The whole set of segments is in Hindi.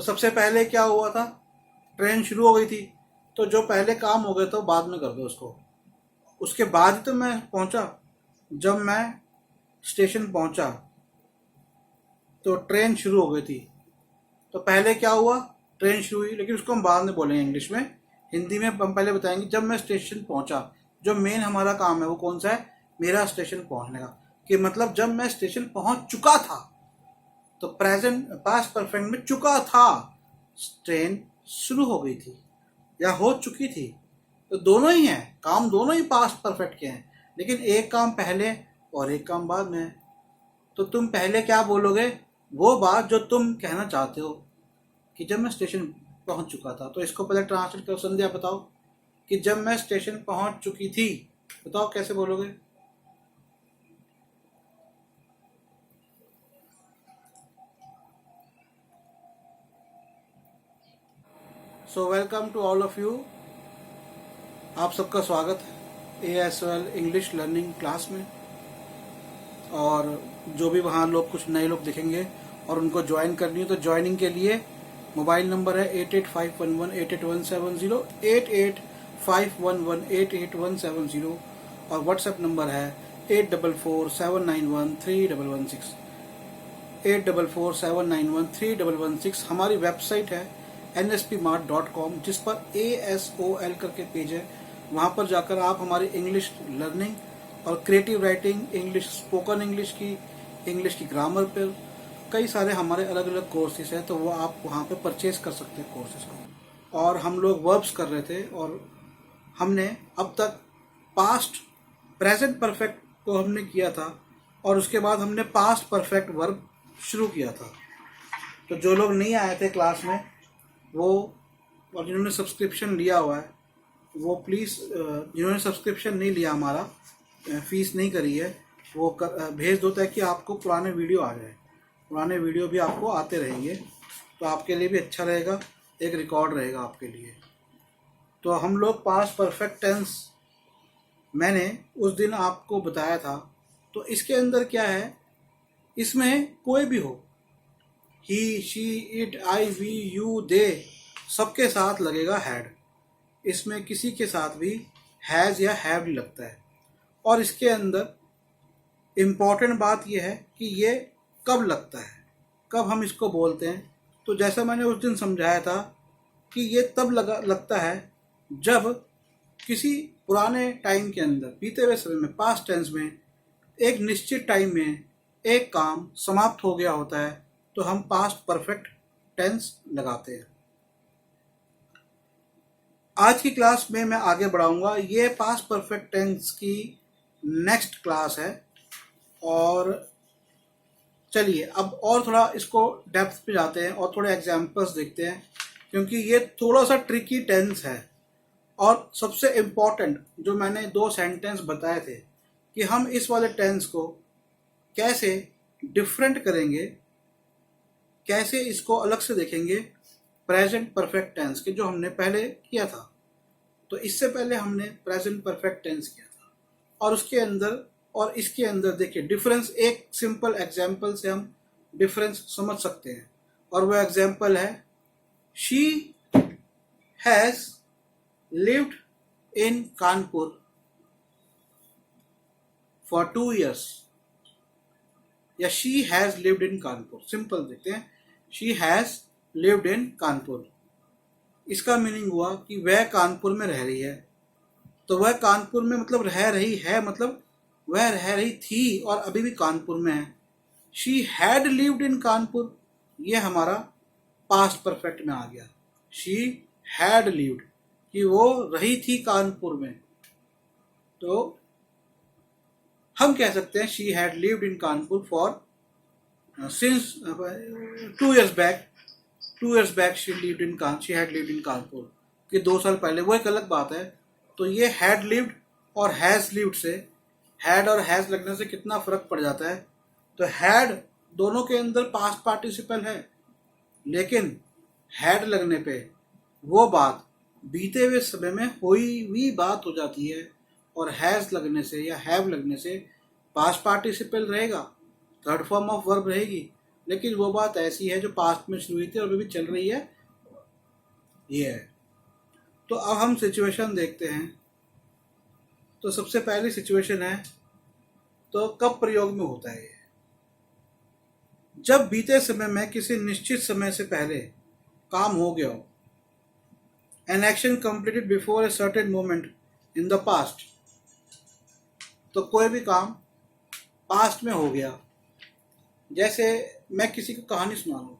सबसे पहले क्या हुआ था, ट्रेन शुरू हो गई थी, तो जो पहले काम हो गया तो बाद में कर दो उसको। उसके बाद ही तो मैं पहुंचा। जब मैं स्टेशन पहुंचा तो ट्रेन शुरू हो गई थी। तो पहले क्या हुआ, ट्रेन शुरू हुई, लेकिन उसको हम बाद में बोलेंगे इंग्लिश में। हिंदी में हम पहले बताएंगे जब मैं स्टेशन पहुंचा। जो मेन हमारा काम है वो कौन सा है, मेरा स्टेशन पहुंचने का, कि मतलब जब मैं स्टेशन पहुंच चुका था। तो प्रेजेंट पास्ट परफेक्ट में चुका था, ट्रेन शुरू हो गई थी या हो चुकी थी। तो दोनों ही हैं, काम दोनों ही पास्ट परफेक्ट के हैं, लेकिन एक काम पहले और एक काम बाद में है। तो तुम पहले क्या बोलोगे, वो बात जो तुम कहना चाहते हो कि जब मैं स्टेशन पहुंच चुका था। तो इसको पहले ट्रांसलेट करो। संध्या बताओ कि जब मैं स्टेशन पहुंच चुकी थी, बताओ कैसे बोलोगे। So welcome to all of you, आप सबका स्वागत है ASL इंग्लिश लर्निंग क्लास में। और जो भी वहाँ लोग, कुछ नए लोग दिखेंगे और उनको ज्वाइन करनी है, तो ज्वाइनिंग के लिए मोबाइल नंबर है 8851188170, 8851188170, और व्हाट्सएप नंबर है 8447913116, 8447913116। हमारी वेबसाइट है nspmart.com, जिस पर ASOL करके पेज है। वहाँ पर जाकर आप हमारी इंग्लिश लर्निंग और creative writing, English spoken English की ग्रामर पर कई सारे हमारे अलग अलग कोर्सेज हैं, तो वो आप वहाँ पे परचेज कर सकते हैं कोर्सेज को। और हम लोग वर्ब्स कर रहे थे, और हमने अब तक पास्ट प्रेजेंट परफेक्ट को हमने किया था, और उसके बाद हमने पास्ट परफेक्ट वर्ब शुरू किया था। तो जो लोग नहीं आए थे क्लास में, वो, और जिन्होंने सब्सक्रिप्शन लिया हुआ है वो प्लीज़, जिन्होंने सब्सक्रिप्शन नहीं लिया, हमारा फीस नहीं करी है, वो भेज दो, ताकि आपको पुराने वीडियो आ जाए। पुराने वीडियो भी आपको आते रहेंगे, तो आपके लिए भी अच्छा रहेगा, एक रिकॉर्ड रहेगा आपके लिए। तो हम लोग पास्ट परफेक्ट टेंस मैंने उस दिन आपको बताया था। तो इसके अंदर क्या है, इसमें कोई भी हो, he, she, it, I, we, you, they, सबके साथ लगेगा हैड। इसमें किसी के साथ भी हैज़ या हैव नहीं लगता है। और इसके अंदर इम्पॉर्टेंट बात यह है कि ये कब लगता है, कब हम इसको बोलते हैं। तो जैसा मैंने उस दिन समझाया था कि ये तब लगता है जब किसी पुराने टाइम के अंदर, बीते हुए समय में, पास्ट टेंस में, एक निश्चित टाइम में एक काम समाप्त हो गया होता है, तो हम पास्ट परफेक्ट टेंस लगाते हैं। आज की क्लास में मैं आगे बढ़ाऊंगा, ये पास्ट परफेक्ट टेंस की नेक्स्ट क्लास है। और चलिए अब और थोड़ा इसको डेप्थ पे जाते हैं और थोड़े एग्जाम्पल्स देखते हैं, क्योंकि ये थोड़ा सा ट्रिकी टेंस है। और सबसे इम्पॉर्टेंट जो मैंने 2 सेंटेंस बताए थे कि हम इस वाले टेंस को कैसे डिफरेंट करेंगे, कैसे इसको अलग से देखेंगे प्रेजेंट परफेक्ट टेंस के, जो हमने पहले किया था। तो इससे पहले हमने प्रेजेंट परफेक्ट टेंस किया था, और उसके अंदर और इसके अंदर देखिए डिफरेंस, एक सिंपल एग्जाम्पल से हम डिफरेंस समझ सकते हैं। और वो एग्जाम्पल है, she has lived in Kanpur for 2 years, या she has lived in Kanpur. Simple देखते हैं, she has lived in Kanpur. इसका मीनिंग हुआ कि वह कानपुर में रह रही है। तो वह कानपुर में मतलब रह रही है, मतलब वह रह रही थी और अभी भी कानपुर में है। She had lived in Kanpur, ये हमारा पास्ट परफेक्ट में आ गया। शी हैड लिव्ड, कि वो रही थी कानपुर में। तो हम कह सकते हैं she had lived in Kanpur for since 2 years back. 2 years back she had lived in Kanpur, कि 2 साल पहले। वो एक अलग बात है। तो ये हैड लिव्ड और हैज लिव्ड से, हैड और हैज लगने से कितना फर्क पड़ जाता है। तो हैड दोनों के अंदर पास्ट पार्टिसिपल है, लेकिन हैड लगने पे वो बात बीते हुए समय में हुई हुई बात हो जाती है, और हैज लगने से या हैव लगने से पास्ट पार्टिसिपल रहेगा, थर्ड फॉर्म ऑफ वर्ब रहेगी, लेकिन वो बात ऐसी है जो पास्ट में शुरू हुई थी और अभी भी चल रही है, ये है। तो अब हम सिचुएशन देखते हैं। तो सबसे पहली सिचुएशन है, तो कब प्रयोग में होता है ये? जब बीते समय में किसी निश्चित समय से पहले काम हो गया हो, an action completed before a certain moment in the past. तो कोई भी काम पास्ट में हो गया, जैसे मैं किसी को कहानी सुना रहा हूँ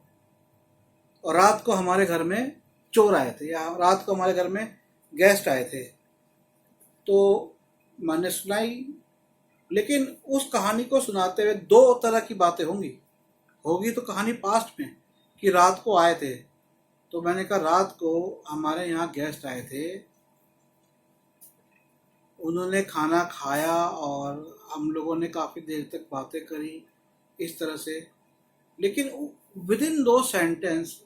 और रात को हमारे घर में चोर आए थे या रात को हमारे घर में गेस्ट आए थे, तो मैंने सुनाई। लेकिन उस कहानी को सुनाते हुए दो तरह की बातें होगी तो कहानी पास्ट में कि रात को आए थे, तो मैंने कहा रात को हमारे यहाँ गेस्ट आए थे, उन्होंने खाना खाया और हम लोगों ने काफ़ी देर तक बातें करी इस तरह से। लेकिन विद इन दो सेंटेंस,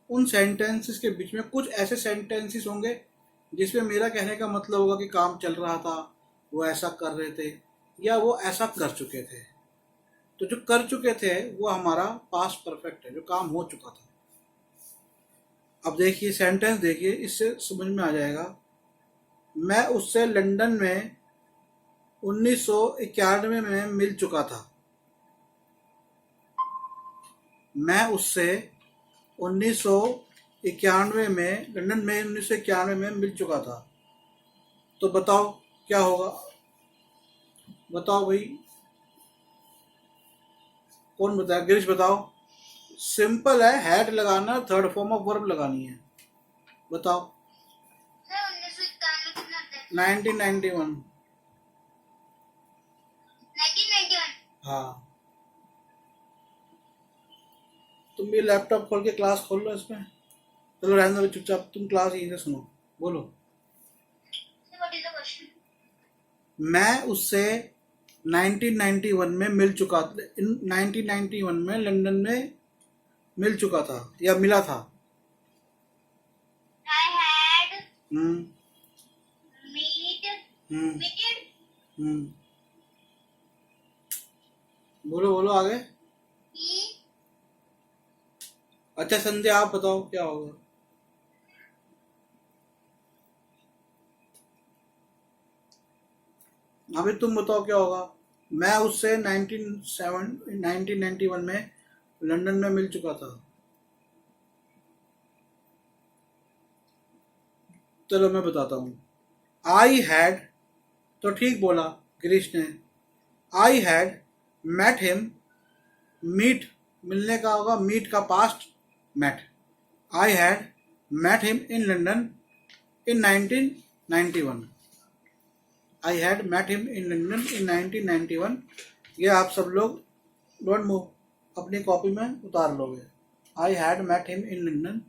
उन सेंटेंसेस के बीच में कुछ ऐसे सेंटेंसेस होंगे जिसमें मेरा कहने का मतलब होगा कि काम चल रहा था, वो ऐसा कर रहे थे या वो ऐसा कर चुके थे। तो जो कर चुके थे वो हमारा पास्ट परफेक्ट है, जो काम हो चुका था। अब देखिए सेंटेंस, देखिए इससे समझ में आ जाएगा। मैं उससे लंदन में 1991 में मिल चुका था। मैं उससे 1991 में लंदन में 1991 में मिल चुका था। तो बताओ क्या होगा? बताओ भाई, कौन बताया? गिरीश बताओ। सिंपल है, हैड लगाना, थर्ड फॉर्म ऑफ वर्ब लगानी है। बताओ। 1991। हाँ, तुम ये लैपटॉप खोल के क्लास खोल लो इसमें। चलो रहने दो, चुपचाप तुम क्लास यहीं से सुनो। बोलो। मैं उससे 1991 में मिल चुका था, 1991 में लंदन में मिल चुका था या मिला था। I had hmm hmm meted हम्म बोलो बोलो आगे। he अच्छा संध्या, आप बताओ क्या होगा? अभी तुम बताओ क्या होगा? मैं उससे 1991 में लंदन में मिल चुका था। चलो मैं बताता हूँ। आई हैड, तो ठीक बोला गिरीश ने। I had met him, meet मिलने का होगा, मीट का past met. I had met him in London in 1991। I had met him in London in 1991। ये आप सब लोग डोंट मूव, अपनी कॉपी में उतार लोगे। I had met him in London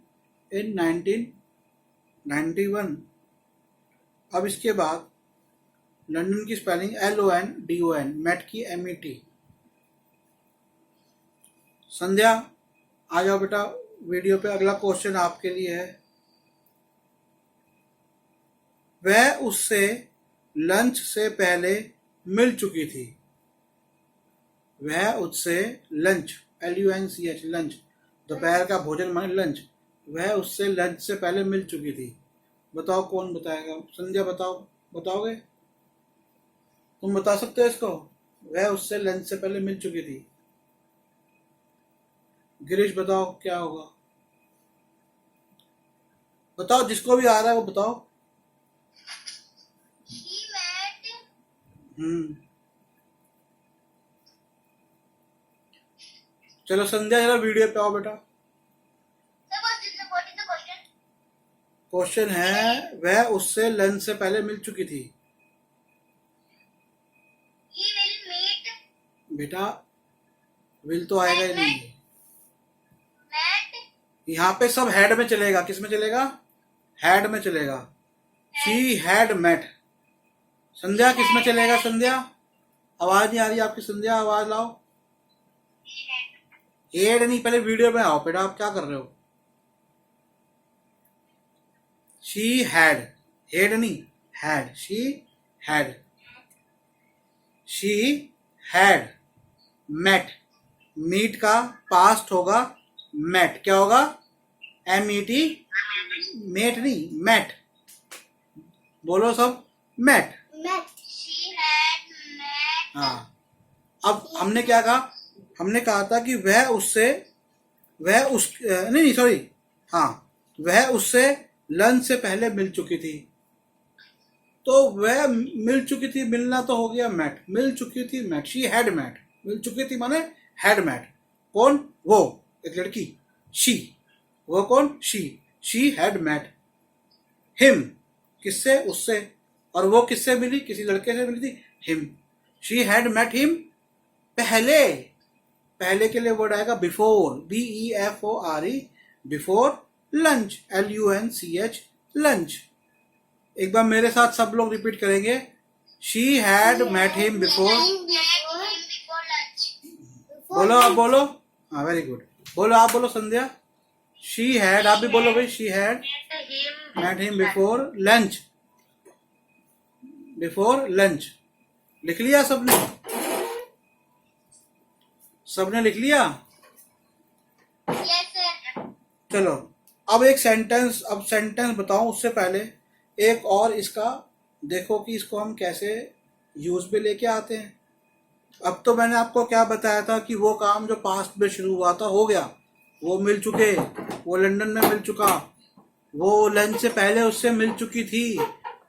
in 1991। अब इसके बाद लंदन की स्पेलिंग LONDON, मेट की MET। संध्या आ जाओ बेटा वीडियो पे, अगला क्वेश्चन आपके लिए है। वह उससे लंच से पहले मिल चुकी थी। वह उससे लंच, LUNCH, लंच, दोपहर का भोजन माने लंच। वह उससे लंच से पहले मिल चुकी थी। बताओ कौन बताएगा? संध्या बताओ, बताओगे? तुम बता सकते हो इसको? वह उससे लंच से पहले मिल चुकी थी। गिरीश बताओ क्या होगा? बताओ, जिसको भी आ रहा है वो बताओ। he met हम्म चलो संध्या जरा वीडियो पे आओ बेटा। what is the question? Question है, वह उससे लंच से पहले मिल चुकी थी। He will meet बेटा विल तो आएगा ही नहीं। met यहाँ पे सब हैड में चलेगा। किस में चलेगा? हैड में चलेगा। She had met. संध्या किस में चलेगा? संध्या आवाज नहीं आ रही आपकी। संध्या आवाज लाओ। हेड नहीं, पहले वीडियो में आओ बेटा, आप क्या कर रहे हो? शी हैड, हेड नहीं, had. She had met meet का पास्ट होगा मेट। क्या होगा? MET। मेट नहीं, मैट। बोलो सब, मैट। She had met. हाँ, अब हमने क्या कहा? हमने कहा था कि वह उससे, वह उस नहीं नहीं सॉरी, हाँ, वह उससे लंच से पहले मिल चुकी थी। तो वह मिल चुकी थी, मिलना तो हो गया मैट, मिल चुकी थी मैट, शी हैड मैट। मिल चुकी थी माने हैड मैट। कौन? वो, एक लड़की, शी। वो कौन? She had met him. किससे? उससे। और वो किससे मिली? किसी लड़के से मिली थी, him. She had met him पहले। पहले के लिए वर्ड आएगा before, BEFORE, before lunch, LUNCH, lunch. एक बार मेरे साथ सब लोग रिपीट करेंगे, she had met him before. Met him before lunch. बोलो, आप बोलो। हाँ, वेरी गुड। बोलो, आप बोलो संध्या। शी हैड, आप भी बोलो भाई, she had met him before lunch. Before lunch. लिख लिया सबने? सबने लिख लिया? Yes, sir. चलो, अब एक सेंटेंस, अब सेंटेंस बताऊं उससे पहले एक और इसका देखो कि इसको हम कैसे यूज में लेके आते हैं। अब तो मैंने आपको क्या बताया था कि वो काम जो पास्ट में शुरू हुआ था हो गया, वो मिल चुके, वो लंदन में मिल चुका, वो लंच से पहले उससे मिल चुकी थी,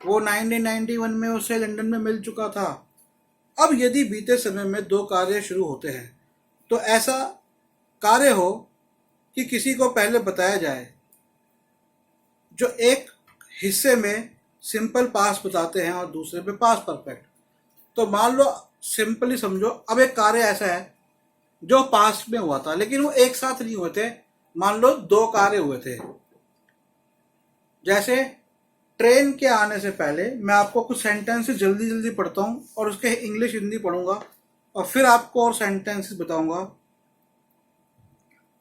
वो 1991 में उससे लंदन में मिल चुका था। अब यदि बीते समय में दो कार्य शुरू होते हैं तो ऐसा कार्य हो कि किसी को पहले बताया जाए, जो एक हिस्से में सिंपल पास्ट बताते हैं और दूसरे में पास्ट परफेक्ट। तो मान लो, सिंपली समझो, अब एक कार्य ऐसा है जो पास्ट में हुआ था लेकिन वो एक साथ नहीं हुए थे। मान लो दो कार्य हुए थे। जैसे ट्रेन के आने से पहले मैं आपको कुछ सेंटेंसेस जल्दी जल्दी पढ़ता हूँ और उसके इंग्लिश हिंदी पढ़ूंगा और फिर आपको और सेंटेंसेस बताऊंगा।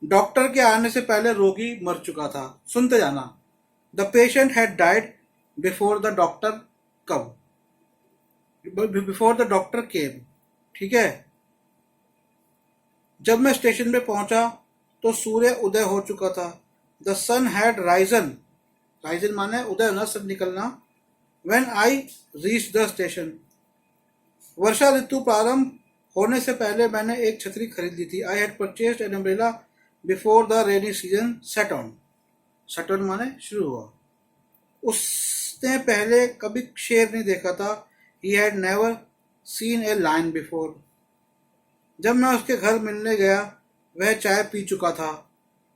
डॉक्टर के आने से पहले रोगी मर चुका था। सुनते जाना। The patient had died before the doctor come, before the doctor केम। ठीक है। जब मैं स्टेशन पे पहुंचा तो सूर्य उदय हो चुका था। The sun had risen, risen माने उदय होना, सब निकलना। When I reach the station, वर्षा ऋतु प्रारंभ होने से पहले मैंने एक छतरी खरीद ली थी। I had purchased N umbrella before the rainy season set on. Set on माने शुरू हुआ। उसने पहले कभी शेर नहीं देखा था। He had never seen a lion before. जब मैं उसके घर मिलने गया वह चाय पी चुका था।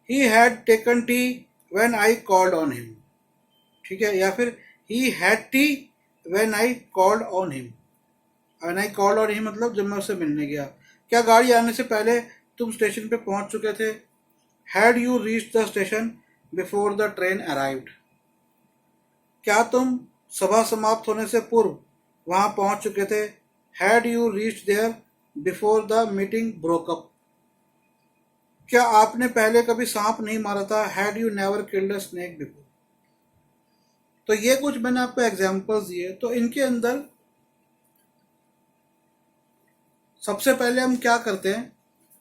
He had taken T when I called on him. ठीक है। या फिर ही had T when I called on him. When I called on him मतलब जब मैं उससे मिलने गया। क्या गाड़ी आने से पहले तुम स्टेशन पे पहुंच चुके थे? Had you reach the station before the train arrived. क्या तुम सभा समाप्त होने से पूर्व वहां पहुंच चुके थे? Had you reach there before the meeting broke up. क्या आपने पहले कभी सांप नहीं मारा था? Had you never killed a snake before. तो ये कुछ मैंने आपको एग्जांपल्स दिए। तो इनके अंदर सबसे पहले हम क्या करते हैं,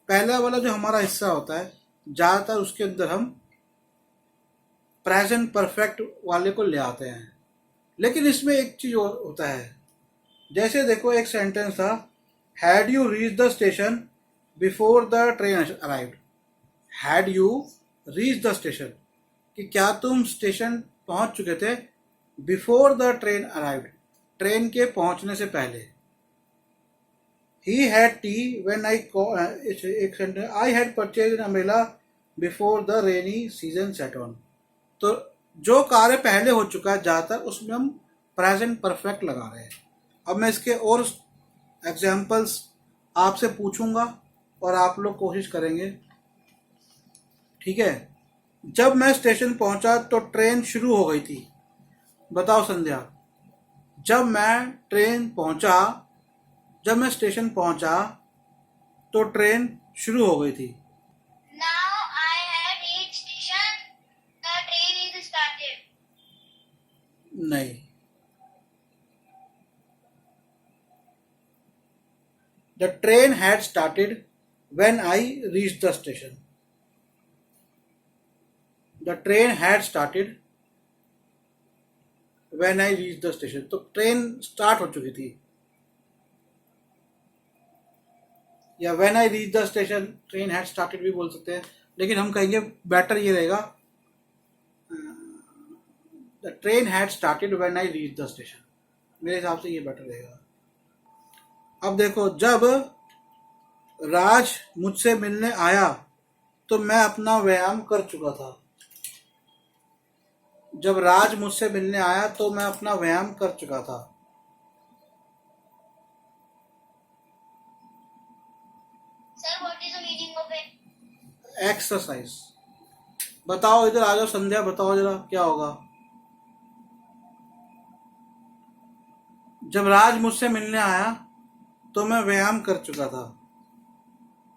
पहला वाला जो हमारा हिस्सा होता है ज्यादातर उसके अंदर हम प्रेजेंट परफेक्ट वाले को ले आते हैं। लेकिन इसमें एक चीज और होता है। जैसे देखो, एक सेंटेंस था, had you reach the station before the train arrived. Had you reach the station, कि क्या तुम स्टेशन पहुंच चुके थे before the train arrived, train के पहुंचने से पहले। He had T when I, एक sentence, I had purchase an umbrella before the rainy season set on. तो जो कार्य पहले हो चुका है ज्यादातर उसमें हम प्रेजेंट परफेक्ट लगा रहे हैं। अब मैं इसके और एग्जाम्पल्स आपसे पूछूंगा और आप लोग कोशिश करेंगे। ठीक है। जब मैं स्टेशन पहुंचा तो ट्रेन शुरू हो गई थी। बताओ संध्या। जब मैं ट्रेन पहुंचा, जब मैं स्टेशन पहुंचा तो ट्रेन शुरू हो गई थी। Now I had reached station. The train is started. नहीं, the train had started when I reached the station. The train had started when I reached the station. तो ट्रेन स्टार्ट हो चुकी थी, या when I reached the station train had started भी बोल सकते हैं, लेकिन हम कहेंगे बेटर ये रहेगा the train had started when I reached the station. मेरे हिसाब से ये बेटर रहेगा. अब देखो, जब राज मुझसे मिलने आया तो मैं अपना व्यायाम कर चुका था. जब राज मुझसे मिलने आया तो मैं अपना व्यायाम कर चुका था. Sir, what is the meaning of it? Exercise. बताओ, इधर आ जाओ संध्या, बताओ जरा क्या होगा. जब राज मुझसे मिलने आया तो मैं व्यायाम कर चुका था.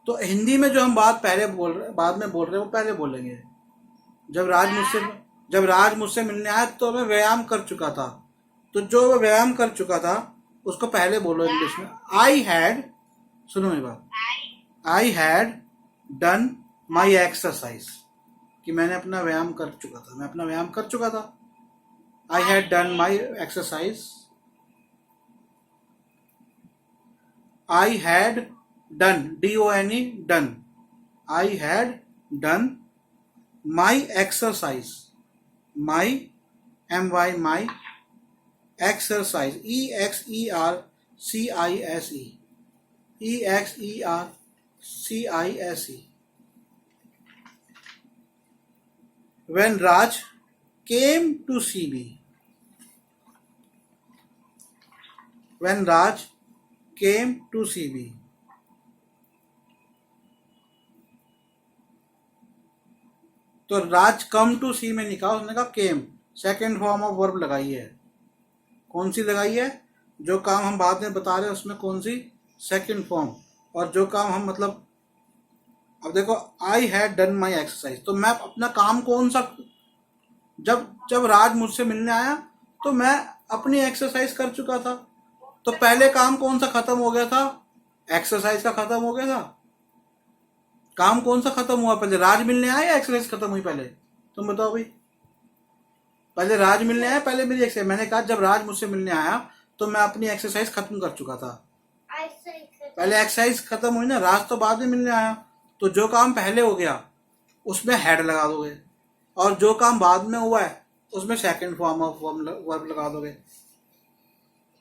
तो हिंदी में जो हम बात पहले बोल रहे, बाद में बोल रहे हैं, वो पहले बोलेंगे. जब राज मुझसे मिलने आया तो मैं व्यायाम कर चुका था. तो जो मैं व्यायाम कर चुका था उसको पहले बोलो इंग्लिश में. आई हैड, सुनो मेरी बात, आई हैड डन माई एक्सरसाइज, कि मैंने अपना व्यायाम कर चुका था, मैं अपना व्यायाम कर चुका था. आई had done my exercise. I had done, DONE, done. I had done my exercise. My, MY, my exercise. EXERCISE. When Raj came to see me. When Raj came to see me. तो राज कम टू सी में नहीं कहा, उसने कहा केम. सेकेंड फॉर्म ऑफ वर्ब लगाई है. कौन सी लगाई है? जो काम हम बाद में बता रहे हैं उसमें कौन सी? Second form. और जो काम हम मतलब, अब देखो, आई हैड डन माई एक्सरसाइज, तो मैं अपना काम कौन सा, जब राज मुझसे मिलने आया तो मैं अपनी एक्सरसाइज कर चुका था. तो पहले काम कौन सा खत्म हो गया था? एक्सरसाइज का खत्म हो गया था. काम कौन सा खत्म हुआ पहले? राज मिलने आया या एक्सरसाइज खत्म हुई पहले? तुम बताओ भाई. पहले राज मिलने आया, पहले मेरी एक्सरसाइज. मैंने कहा जब राज मुझसे मिलने आया तो मैं अपनी एक्सरसाइज खत्म कर चुका था. पहले एक्सरसाइज खत्म हुई ना, राज तो बाद में मिलने आया. तो जो काम पहले हो गया उसमें हैड लगा दोगे, और जो काम बाद में हुआ है उसमें सेकंड फॉर्म ऑफ वर्ब लगा दोगे.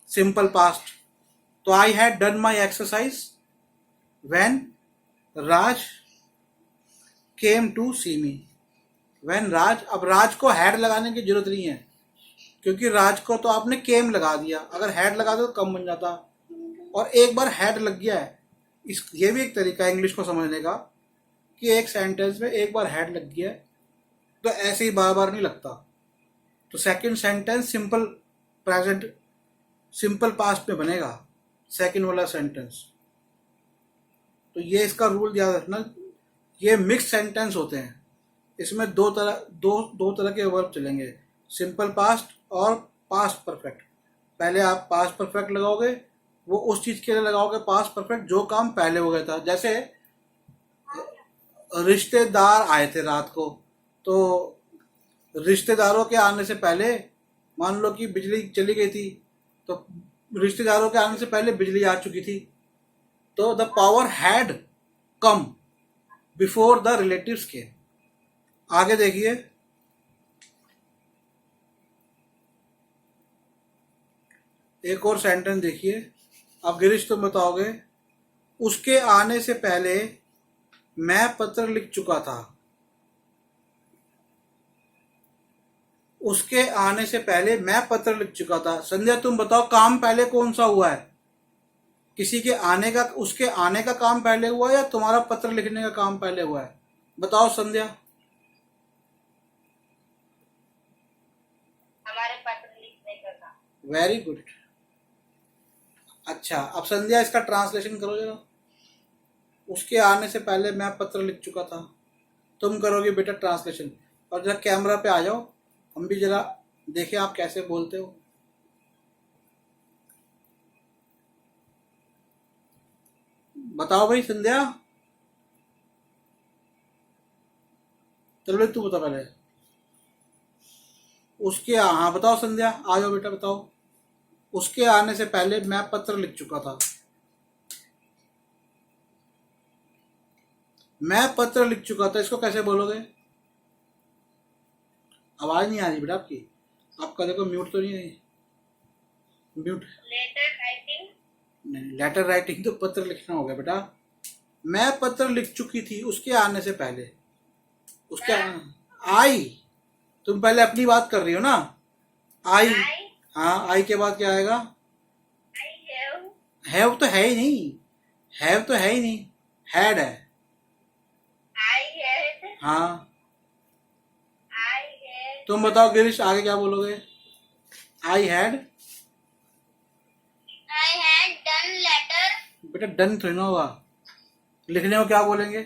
Simple past. तो I had done my exercise when Raj came to see me. When Raj, अब राज को हैड लगाने की जरूरत नहीं है, क्योंकि राज को तो आपने केम लगा दिया. अगर हैड लगा दो तो कम बन जाता. और एक बार हैड लग गया है, ये भी एक तरीका है इंग्लिश को समझने का, कि एक सेंटेंस में एक बार हैड लग गया है तो ऐसे ही बार बार नहीं लगता. तो second sentence simple present, simple past में बनेगा सेकंड वाला सेंटेंस. तो ये इसका रूल याद रखना. ये मिक्स सेंटेंस होते हैं, इसमें दो तरह के वर्ब चलेंगे, सिंपल पास्ट और पास्ट परफेक्ट. पहले आप पास्ट परफेक्ट लगाओगे, वो उस चीज के लिए लगाओगे पास्ट परफेक्ट जो काम पहले हो गया था. जैसे रिश्तेदार आए थे रात को, तो रिश्तेदारों के आने से पहले मान लो कि बिजली चली गई थी, तो रिश्तेदारों के आने से पहले बिजली आ चुकी थी. तो the power had come before the relatives के. आगे देखिए, एक और सेंटेंस देखिए. अब गिरीश तुम बताओगे, उसके आने से पहले मैं पत्र लिख चुका था. उसके आने से पहले मैं पत्र लिख चुका था. संध्या तुम बताओ, काम पहले कौन सा हुआ है? किसी के आने का, उसके आने का काम पहले हुआ या तुम्हारा पत्र लिखने का काम पहले हुआ है? बताओ संध्या. हमारे पत्र लिखने का काम. Very good. अच्छा, अब संध्या इसका ट्रांसलेशन करो जरा. उसके आने से पहले मैं पत्र लिख चुका था. तुम करोगे बेटा ट्रांसलेशन. और जरा कैमरा पे आ जाओ, हम भी जरा देखें आप कैसे बोलते हो. बताओ भाई संध्या. चलो तू बता पहले। उसके हाँ बताओ संध्या, आ जाओ बेटा बताओ। उसके आने से पहले मैं पत्र लिख चुका था। मैं पत्र लिख चुका था, इसको कैसे बोलोगे? आवाज नहीं आ रही बेटा आपकी। आपका देखो म्यूट तो नहीं है, म्यूट। लेटर राइटिंग, नहीं, लेटर राइटिंग तो पत्र लिखना हो गया बेटा। मैं पत्र लिख चुकी थी उसके आने से पहले। उसके आई, तुम पहले अपनी बात कर रही हो ना। आई, आई हाँ आई के बाद क्या आएगा? हैव, हैव तो है ही नहीं, हैव तो है ही नहीं, हैड है। आई हैड, हाँ आई हैड, तुम बताओ गिरीश, आगे क्या बोलोगे? आई हैड डन लेटर, बेटा डन थोड़ी ना होगा, लिखने को क्या बोलेंगे?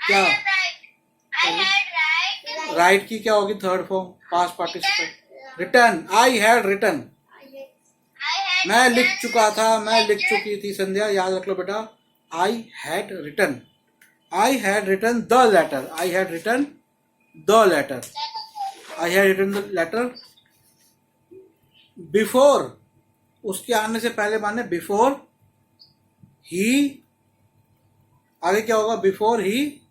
क्या? आई हैड राइट, राइट की क्या होगी third form? Past participle. Return, I had return. मैं लिख चुका था, मैं लिख चुकी थी संध्या, याद रख लो बेटा। I had return, I had return the letter, I had return the letter, I had return the letter before. उसके आने से पहले माने बिफोर ही। आगे क्या होगा? Before he.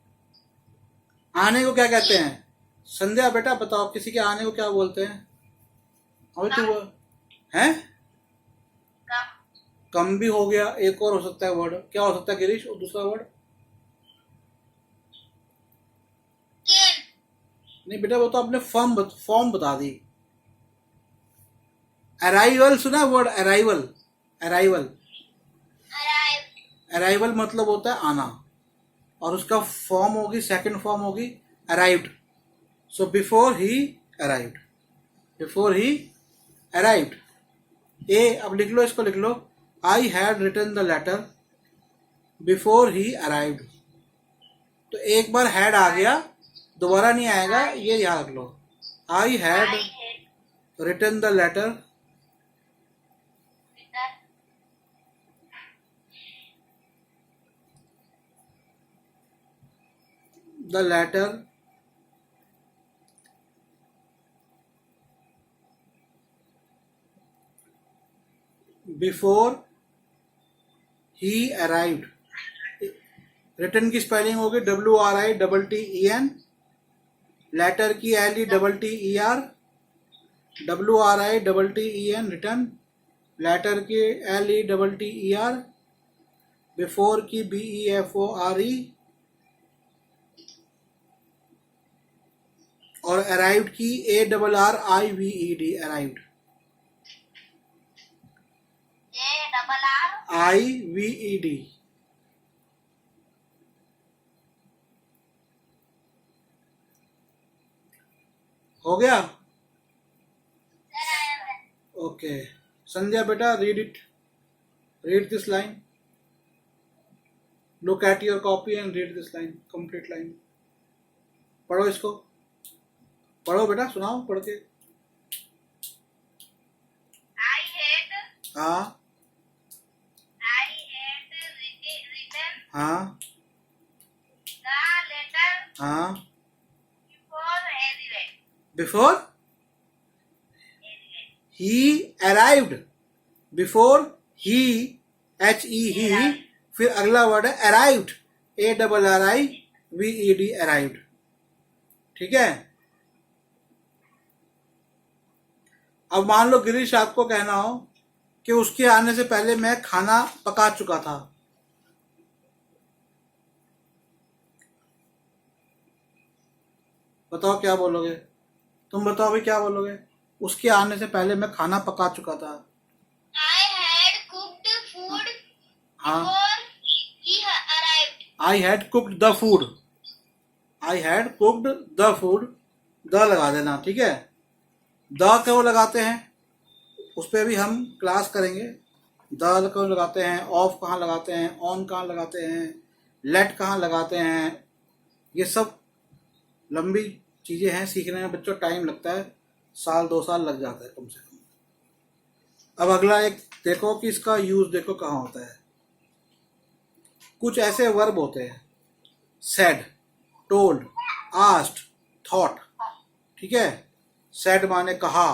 आने को क्या कहते हैं संध्या बेटा बताओ, किसी के आने को क्या बोलते हैं? अभी तू है, कम भी हो गया। एक और हो सकता है वर्ड, क्या हो सकता है गिरीश और दूसरा वर्ड? नहीं बेटा वो तो आपने फॉर्म बता दी। अराइवल सुना वर्ड? अराइवल, अराइवल, अराइवल मतलब होता है आना, और उसका फॉर्म होगी, सेकंड फॉर्म होगी arrived. So before he arrived, before he arrived. ए, अब लिख लो, इसको लिख लो। I had written the letter before he arrived. तो एक बार हैड आ गया, दोबारा नहीं आएगा, ये याद रख लो। I had written the letter the letter before he arrived। Written की स्पेलिंग होगी WRITTEN, लेटर की LETTER, WRITTEN रिटर्न, लेटर की LETTER, बिफोर की BEFORE, और अराइव्ड की ARRIVED, अराइव्ड, IVED। हो गया? ओके संध्या बेटा read it, read this line, look at your copy and read this line, complete line. पढ़ो इसको, पढ़ो बेटा, सुनाओ पढ़ के। हाँ हाँ हाँ। Before he arrived, before he, HE ही, फिर अगला वर्ड है अराइव्ड, ARRIVED, अराइव्ड। ठीक है? अब मान लो गिरीश आपको कहना हो कि उसके आने से पहले मैं खाना पका चुका था, बताओ क्या बोलोगे? तुम बताओ अभी क्या बोलोगे? उसके आने से पहले मैं खाना पका चुका था। I had cooked food हाँ, before he arrived. I had cooked the food, I had cooked the food, the लगा देना। ठीक है? द क्यों लगाते हैं उस पर भी हम क्लास करेंगे। द क्यों लगाते हैं, ऑफ कहाँ लगाते हैं, ऑन कहाँ लगाते हैं, लेट कहाँ लगाते हैं, ये सब लंबी चीजें हैं, सीखने में बच्चों टाइम लगता है, 1-2 साल लग जाता है कम से कम। अब अगला एक देखो कि इसका यूज देखो कहाँ होता है। कुछ ऐसे वर्ब होते हैं, सेड, टोल्ड, आस्ट थॉट, ठीक है। सेड माने कहा,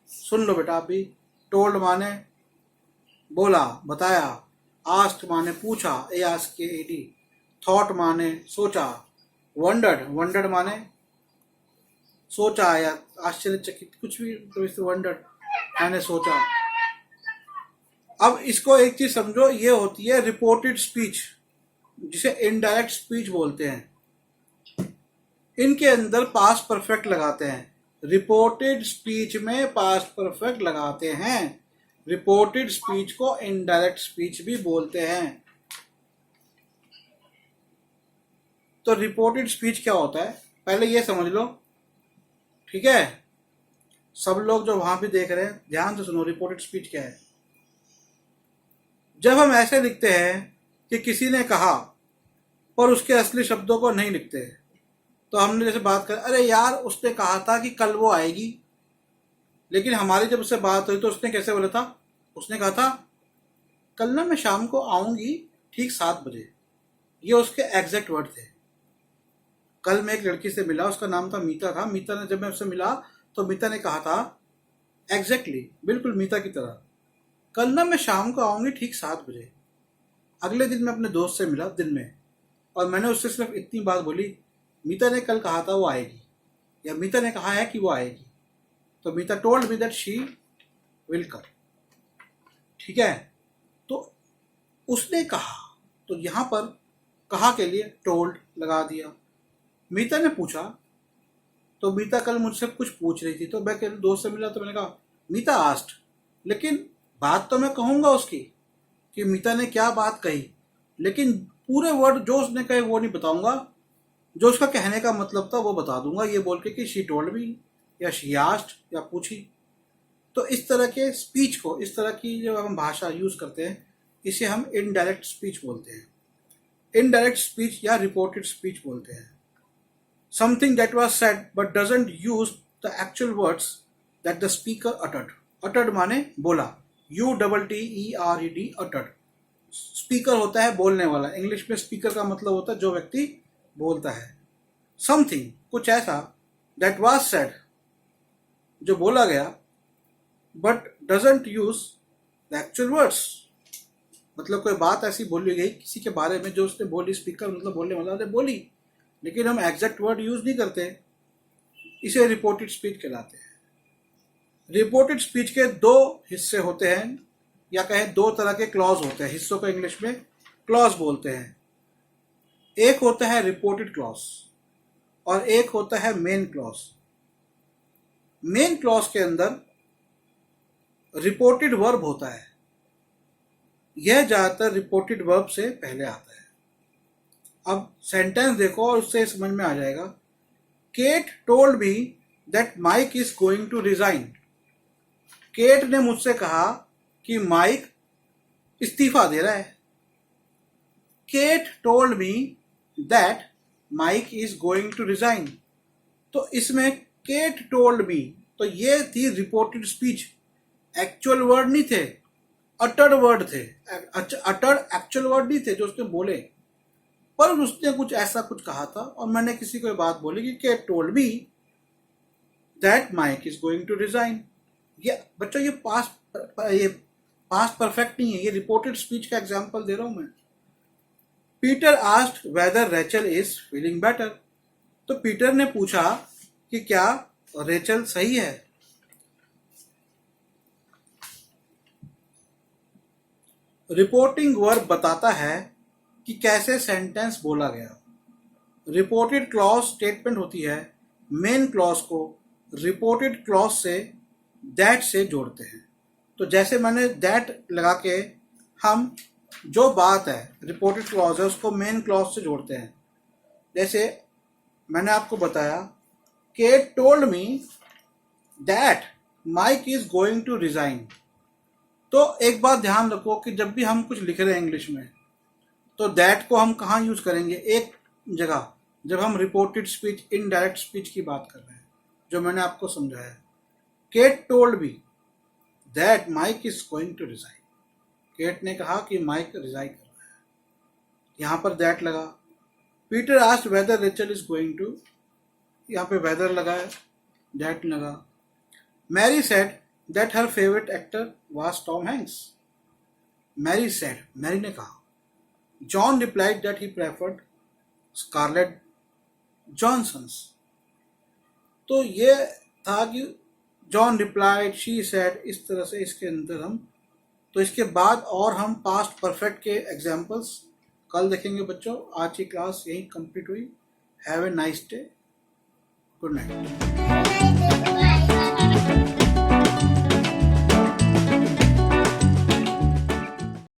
सुन लो बेटा आप भी। टोल्ड माने बोला, बताया। आस्ट माने पूछा, ए आस्क के एडी। थॉट माने सोचा। वंडर्ड, वंडर्ड माने सोचा या आश्चर्यचकित, कुछ भी, तो इससे वंडर्ड मैंने सोचा। अब इसको एक चीज समझो, ये होती है रिपोर्टेड स्पीच, जिसे इनडायरेक्ट स्पीच बोलते हैं। इनके अंदर पास्ट परफेक्ट लगाते हैं। रिपोर्टेड स्पीच में पास्ट परफेक्ट लगाते हैं। रिपोर्टेड स्पीच को इनडायरेक्ट स्पीच भी बोलते हैं। तो रिपोर्टेड स्पीच क्या होता है, पहले ये समझ लो, ठीक है। सब लोग जो वहां भी देख रहे हैं ध्यान से सुनो, रिपोर्टेड स्पीच क्या है। जब हम ऐसे लिखते हैं कि किसी ने कहा पर उसके असली शब्दों को नहीं लिखते, तो हमने जैसे बात कर, अरे यार उसने कहा था कि कल वो आएगी, लेकिन हमारी जब उससे बात हुई तो उसने कैसे बोला था, उसने कहा था कल ना मैं शाम को आऊंगी ठीक 7 बजे। ये उसके एग्जैक्ट वर्ड थे। कल मैं एक लड़की से मिला, उसका नाम था मीता था। मीता ने, जब मैं उससे मिला तो मीता ने कहा था एग्जैक्टली, बिल्कुल मीता की तरह, कल ना मैं शाम को आऊंगी ठीक 7 बजे। अगले दिन मैं अपने दोस्त से मिला दिन में, और मैंने उससे सिर्फ इतनी बात बोली, मीता ने कल कहा था वो आएगी, या मीता ने कहा है कि वो आएगी। तो Meeta told me that she will come, ठीक है। तो उसने कहा, तो यहां पर कहा के लिए टोल्ड लगा दिया। मीता ने पूछा, तो मीता कल मुझसे कुछ पूछ रही थी, तो मैं कल दोस्त से मिला तो मैंने कहा मीता आस्ट, लेकिन बात तो मैं कहूंगा उसकी कि मीता ने क्या बात कही, लेकिन पूरे वर्ड जो उसने कहे वो नहीं बताऊंगा, जो उसका कहने का मतलब था वो बता दूंगा, ये बोल के कि शी टोल्ड मी या शी आस्ट या पूछी। तो इस तरह के स्पीच को, इस तरह की जो हम भाषा यूज करते हैं, इसे हम इनडायरेक्ट स्पीच बोलते हैं। इनडायरेक्ट स्पीच या रिपोर्टेड स्पीच बोलते हैं। Something that was said but doesn't use the actual words that the speaker uttered. Uttered माने बोला, UTTERED, अटर्ड। स्पीकर होता है बोलने वाला। इंग्लिश में स्पीकर का मतलब होता है जो व्यक्ति बोलता है। समथिंग, कुछ ऐसा, दैट वाज सेड, जो बोला गया, but doesn't use the actual words, मतलब कोई बात ऐसी बोली गई किसी के बारे में जो उसने बोली, स्पीकर मतलब बोलने वाला ने बोली, लेकिन हम एग्जैक्ट वर्ड यूज नहीं करते, इसे रिपोर्टेड स्पीच कहलाते हैं। रिपोर्टेड स्पीच के 2 हिस्से होते हैं, या कहें 2 तरह के क्लॉज होते हैं। हिस्सों को इंग्लिश में क्लॉज बोलते हैं। एक होता है रिपोर्टेड क्लॉज और एक होता है मेन क्लॉज। मेन क्लॉज के अंदर रिपोर्टेड वर्ब होता है। यह ज्यादातर रिपोर्टेड वर्ब से पहले आता है। अब सेंटेंस देखो और उससे समझ में आ जाएगा। Kate told me that Mike is going to resign. Kate ने मुझसे कहा कि माइक इस्तीफा दे रहा है। Kate told me that Mike is going to resign. तो इसमें केट टोल्ड मी, तो ये थी रिपोर्टेड स्पीच। एक्चुअल वर्ड नहीं थे, अटर्ड वर्ड थे। अटर्ड एक्चुअल वर्ड नहीं थे जो उसने बोले, पर उसने कुछ ऐसा कुछ कहा था और मैंने किसी को बात बोली कि Kate told me that Mike is going to resign. ये बच्चों ये पास्ट परफेक्ट नहीं है, ये रिपोर्टेड स्पीच का एग्जांपल दे रहा हूं मैं। Peter asked whether Rachel is feeling better. तो पीटर ने पूछा कि क्या रेचल सही है। रिपोर्टिंग वर्ब बताता है कि कैसे सेंटेंस बोला गया। रिपोर्टेड क्लॉज स्टेटमेंट होती है। मेन क्लॉज को रिपोर्टेड क्लॉज से दैट से जोड़ते हैं। तो जैसे मैंने दैट लगा के हम जो बात है रिपोर्टेड क्लॉज है उसको मेन क्लॉज से जोड़ते हैं। जैसे मैंने आपको बताया, Kate told me that Mike is going to resign. तो एक बात ध्यान रखो कि जब भी हम कुछ लिख रहे हैं इंग्लिश में, तो दैट को हम कहाँ यूज करेंगे? एक जगह, जब हम रिपोर्टेड स्पीच, इनडायरेक्ट स्पीच की बात कर रहे हैं, जो मैंने आपको समझाया। Kate told me that Mike is going to resign. Kate ने कहा कि माइक रिजाइन कर रहा है, यहां पर दैट लगा। Peter asked whether Rachel is going to यहाँ पे वेदर लगा है, डेट लगा। Mary said that her favourite actor was Tom Hanks. Mary said, Mary ने कहा। John replied that he preferred Scarlett Johansson's. तो ये था कि जॉन रिप्लाइड, शी सेड, इस तरह से इसके अंदर हम, तो इसके बाद और हम पास्ट परफेक्ट के एग्जाम्पल्स कल देखेंगे बच्चों। आज की क्लास यही कंप्लीट हुई। Have a nice day, good night.